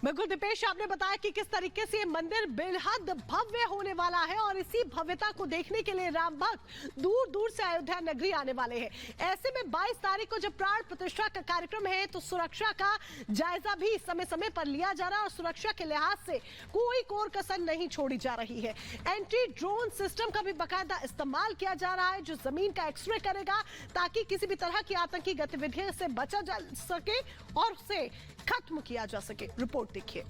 बिल्कुल दीपेश, आपने बताया कि किस तरीके से ये मंदिर बेहद भव्य होने वाला है और इसी भव्यता को देखने के लिए राम भक्त दूर दूर से अयोध्या नगरी आने वाले हैं। ऐसे में 22 तारीख को जब प्राण प्रतिष्ठा का कार्यक्रम है तो सुरक्षा का जायजा भी समय समय पर लिया जा रहा है और सुरक्षा के लिहाज से कोई कोर कसर नहीं छोड़ी जा रही है। एंटी ड्रोन सिस्टम का भी बाकायदा इस्तेमाल किया जा रहा है जो जमीन का एक्सरे करेगा ताकि किसी भी तरह की आतंकी गतिविधियों से बचा जा सके और उसे खत्म किया जा सके। रिपोर्ट देखिए।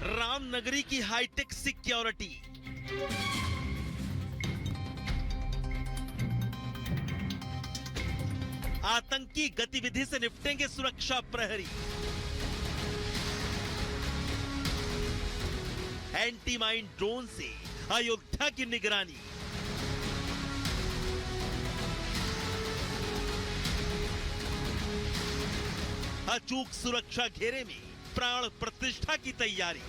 रामनगरी की हाईटेक सिक्योरिटी, आतंकी गतिविधि से निपटेंगे सुरक्षा प्रहरी, एंटी माइन ड्रोन से अयोध्या की निगरानी, अचूक सुरक्षा घेरे में प्राण प्रतिष्ठा की तैयारी।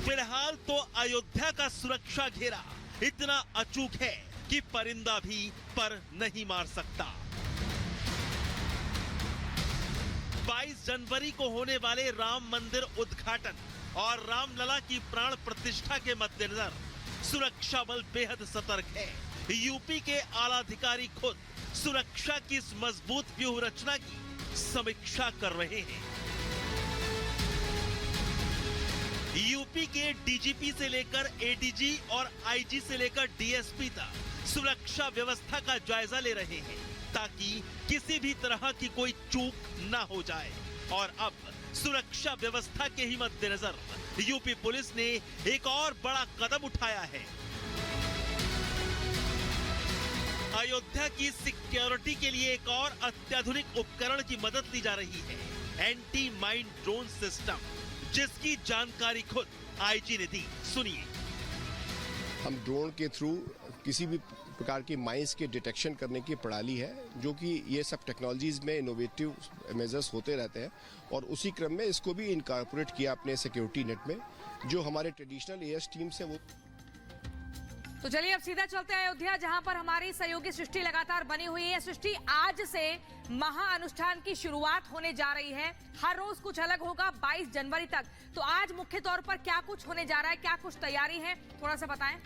फिलहाल तो अयोध्या का सुरक्षा घेरा इतना अचूक है कि परिंदा भी पर नहीं मार सकता। 22 जनवरी को होने वाले राम मंदिर उद्घाटन और रामलला की प्राण प्रतिष्ठा के मद्देनजर सुरक्षा बल बेहद सतर्क है। यूपी के आला अधिकारी खुद सुरक्षा की इस मजबूत व्यूह रचना की समीक्षा कर रहे हैं। यूपी के डीजीपी से लेकर एडीजी और आईजी से लेकर डीएसपी तक सुरक्षा व्यवस्था का जायजा ले रहे हैं ताकि किसी भी तरह की कोई चूक ना हो जाए। और अब सुरक्षा व्यवस्था के ही मद्देनजर यूपी पुलिस ने एक और बड़ा कदम उठाया है। अयोध्या की सिक्योरिटी के लिए एक और अत्याधुनिक उपकरण की मदद ली जा रही है, एंटी माइन ड्रोन सिस्टम, जिसकी जानकारी खुद आईजी ने दी। सुनिए। हम ड्रोन के थ्रू किसी भी प्रकार की माइंस के डिटेक्शन करने की प्रणाली है, जो कि ये सब टेक्नोलॉजीज में इनोवेटिव मेजर्स होते रहते हैं और उसी क्रम में इसको भी इनकॉर्पोरेट किया अपने सिक्योरिटी नेट में। जो हमारे ट्रेडिशनल एएस टीम्स है वो। तो चलिए अब सीधा चलते हैं अयोध्या, जहां पर हमारी सहयोगी सृष्टि लगातार बनी हुई है। सृष्टि, आज से महाअनुष्ठान की शुरुआत होने जा रही है। हर रोज कुछ अलग होगा 22 जनवरी तक। तो आज मुख्य तौर पर क्या कुछ होने जा रहा है, क्या कुछ तैयारी है, थोड़ा सा बताएं।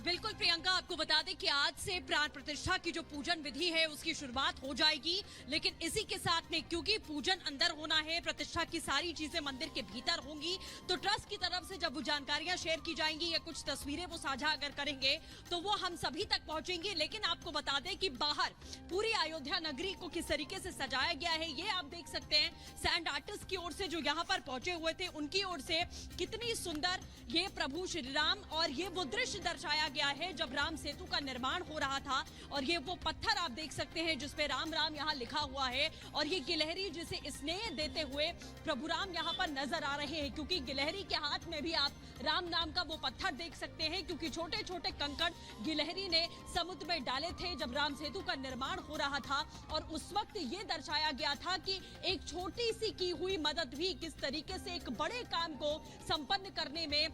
बिल्कुल प्रियंका, आपको बता दें कि आज से प्राण प्रतिष्ठा की जो पूजन विधि है उसकी शुरुआत हो जाएगी। लेकिन इसी के साथ में क्योंकि पूजन अंदर होना है, प्रतिष्ठा की सारी चीजें मंदिर के भीतर होंगी, तो ट्रस्ट की तरफ से जब वो जानकारियां शेयर की जाएंगी या कुछ तस्वीरें वो साझा अगर करेंगे तो वो हम सभी तक पहुंचेंगी। लेकिन आपको बता दें कि बाहर पूरी अयोध्या नगरी को किस तरीके से सजाया गया है ये आप देख सकते हैं। सैंड आर्टिस्ट की ओर से जो यहाँ पर पहुंचे हुए थे उनकी ओर से कितनी सुंदर ये प्रभु श्री राम और ये वो दृश्य दर्शाया गया है जब राम सेतु का निर्माण हो रहा था। और ये वो पत्थर आप देख सकते हैं जिसपे राम राम यहाँ लिखा हुआ है और ये गिलहरी जिसे स्नेह देते हुए प्रभु राम यहाँ पर नजर आ रहे हैं, क्योंकि गिलहरी के हाथ में भी आप राम नाम का वो पत्थर देख सकते हैं, क्योंकि छोटे छोटे कंकड़ गिलहरी ने समुद्र में डाले थे जब राम सेतु का निर्माण हो रहा था। और उस वक्त ये दर्शाया गया था कि एक छोटी सी की हुई मदद भी किस तरीके से एक बड़े काम को संपन्न करने में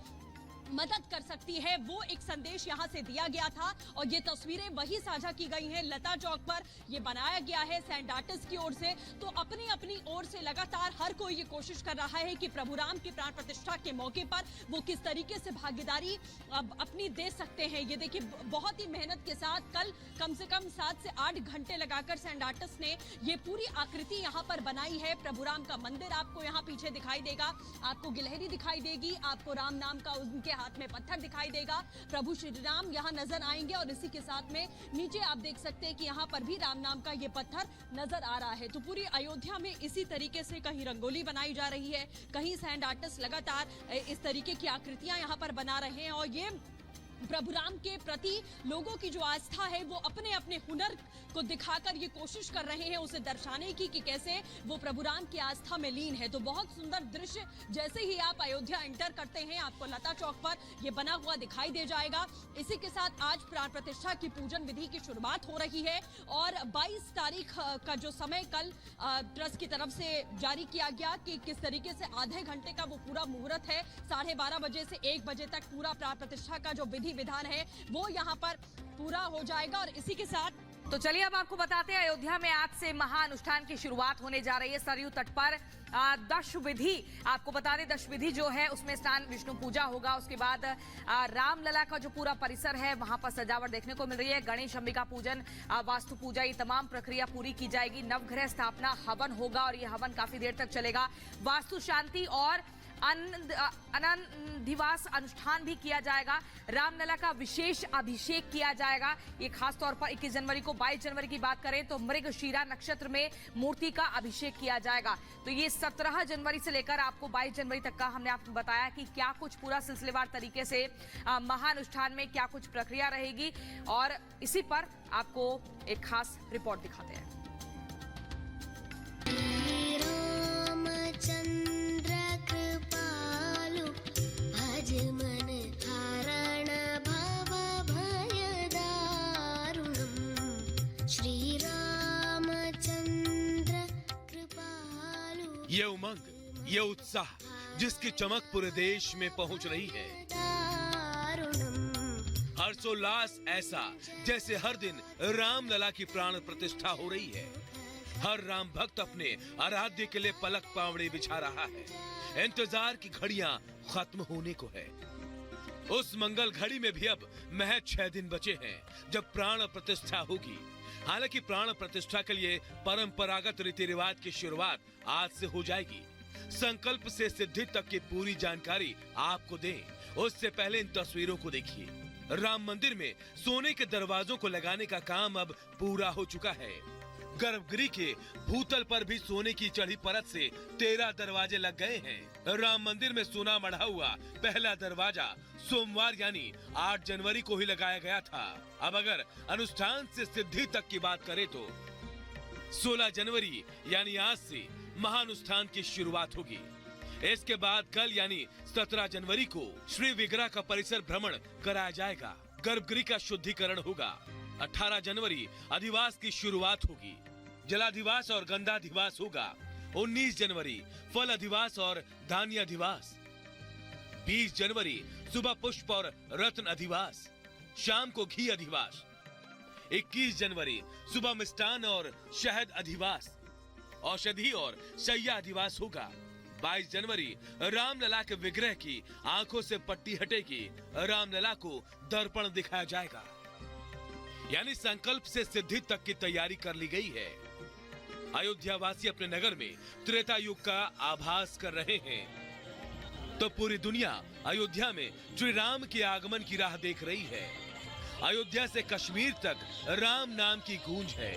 मदद कर सकती है, वो एक संदेश यहाँ से दिया गया था। और ये तस्वीरें वही साझा की गई हैं लता चौक पर, ये बनाया गया है सैंड आर्टिस्ट की ओर से। तो अपनी अपनी ओर से लगातार हर कोई ये कोशिश कर रहा है कि प्रभु राम की प्राण प्रतिष्ठा के मौके पर वो किस तरीके से भागीदारी अपनी दे सकते हैं। ये देखिए, बहुत ही मेहनत के साथ कल कम से कम 7 से 8 घंटे लगाकर सैंड आर्टिस्ट ने ये पूरी आकृति यहाँ पर बनाई है। प्रभु राम का मंदिर आपको यहाँ पीछे दिखाई देगा, आपको गिलहरी दिखाई देगी, आपको राम नाम का उनके हाथ में पत्थर दिखाई देगा, प्रभु श्री राम यहाँ नजर आएंगे। और इसी के साथ में नीचे आप देख सकते हैं कि यहाँ पर भी राम नाम का ये पत्थर नजर आ रहा है। तो पूरी अयोध्या में इसी तरीके से कहीं रंगोली बनाई जा रही है, कहीं सैंड आर्टिस्ट लगातार इस तरीके की आकृतियां यहाँ पर बना रहे हैं। और ये प्रभु राम के प्रति लोगों की जो आस्था है वो अपने अपने हुनर को दिखाकर ये कोशिश कर रहे हैं उसे दर्शाने की कि कैसे वो प्रभु राम की आस्था में लीन है। तो बहुत सुंदर दृश्य जैसे ही आप अयोध्या एंटर करते हैं आपको लता चौक पर ये बना हुआ दिखाई दे जाएगा। इसी के साथ आज प्राण प्रतिष्ठा की पूजन विधि की शुरुआत हो रही है और 22 तारीख का जो समय कल ट्रस्ट की तरफ से जारी किया गया कि किस तरीके से आधे घंटे का वो पूरा मुहूर्त है, 12:30 बजे से 1 बजे तक पूरा प्राण प्रतिष्ठा का जो विधि विधान है वो यहाँ पर पूरा हो जाएगा। और इसी के साथ तो चलिए अब आपको बताते हैं अयोध्या में आज से महाअनुष्ठान की शुरुआत होने जा रही है। सरयू तट पर दश विधि, आपको बता दें दश विधि जो है उसमें स्नान विष्णु पूजा होगा, उसके बाद रामलला का जो पूरा परिसर है वहां पर सजावट देखने को मिल रही है। गणेश अंबिका पूजन, वास्तु पूजा, ये तमाम प्रक्रिया पूरी की जाएगी। नवग्रह स्थापना हवन होगा और ये हवन काफी देर तक चलेगा। वास्तु शांति और अनंधिवास अनुष्ठान भी किया जाएगा। रामलला का विशेष अभिषेक किया जाएगा। ये खास तौर पर 21 जनवरी को, 22 जनवरी की बात करें तो मृगशीरा नक्षत्र में मूर्ति का अभिषेक किया जाएगा। तो ये 17 जनवरी से लेकर आपको 22 जनवरी तक का हमने आपको बताया कि क्या कुछ पूरा सिलसिलेवार तरीके से महाअनुष्ठान में क्या कुछ प्रक्रिया रहेगी और इसी पर आपको एक खास रिपोर्ट दिखाते हैं। ये उमंग, ये उत्साह जिसकी चमक पूरे देश में पहुंच रही है। हर्षोल्लास ऐसा जैसे हर दिन रामलला की प्राण प्रतिष्ठा हो रही है। हर राम भक्त अपने आराध्य के लिए पलक पावड़ी बिछा रहा है। इंतजार की घड़ियां खत्म होने को है। उस मंगल घड़ी में भी अब महज 6 दिन बचे हैं जब प्राण प्रतिष्ठा होगी। हालांकि प्राण प्रतिष्ठा के लिए परंपरागत रीति रिवाज की शुरुआत आज से हो जाएगी। संकल्प से सिद्धि तक की पूरी जानकारी आपको दें उससे पहले इन तस्वीरों को देखिए। राम मंदिर में सोने के दरवाजों को लगाने का काम अब पूरा हो चुका है। गर्भगृह के भूतल पर भी सोने की चढ़ी परत से 13 दरवाजे लग गए हैं। राम मंदिर में सोना मढ़ा हुआ पहला दरवाजा सोमवार यानी 8 जनवरी को ही लगाया गया था। अब अगर अनुष्ठान से सिद्धि तक की बात करें तो 16 जनवरी यानी आज से महाअनुष्ठान की शुरुआत होगी। इसके बाद कल यानी 17 जनवरी को श्री विग्रह का परिसर भ्रमण कराया जाएगा। गर्भगृह का शुद्धिकरण होगा। 18 जनवरी अधिवास की शुरुआत होगी। जलाधिवास और गंधाधिवास होगा। 19 जनवरी फल अधिवास और धान्य अधिवास। 20 जनवरी सुबह पुष्प और रत्न अधिवास, शाम को घी अधिवास। 21 जनवरी सुबह मिष्टान और शहद अधिवास, औषधि और शैया अधिवास होगा। 22 जनवरी रामलला के विग्रह की आंखों से पट्टी हटेगी। रामलला को दर्पण दिखाया जाएगा। यानी संकल्प से सिद्धि तक की तैयारी कर ली गई है। अयोध्या वासी अपने नगर में त्रेता युग का आभास कर रहे हैं तो पूरी दुनिया अयोध्या में श्री राम के आगमन की राह देख रही है। अयोध्या से कश्मीर तक राम नाम की गूंज है।